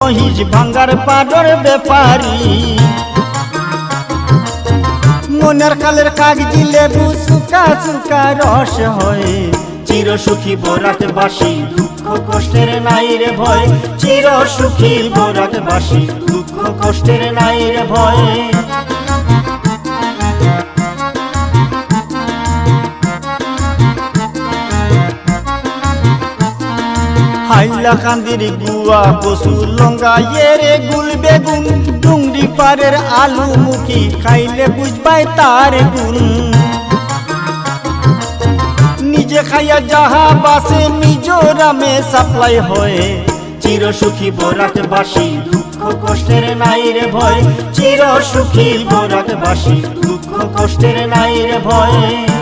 মহিষ ভাঙ্গার পাডর ব্যাপারী মনের কালের কাগজি লেবু সুকা সুকা রস হয় চির সুখী বরাকবাসী দুঃখ কষ্টের নাই রে ভয় চির সুখী বরাকবাসী দুঃখ কষ্টের নাই রে ভয় হাইলাকান্দির গুয়া কচু লঙ্কা এরে গুল বেগুন ডুংরি পারের আলু মুখী খাইলে বুঝবাই তার গুণ নিজে খাইয়া যাহা বাসে মিজোরামে সাপ্লাই হয় চির সুখী বরাকবাসী দুঃখ কষ্টের নাই রে ভয় চির সুখী বরাকবাসী দুঃখ কষ্টের নাই রে ভয়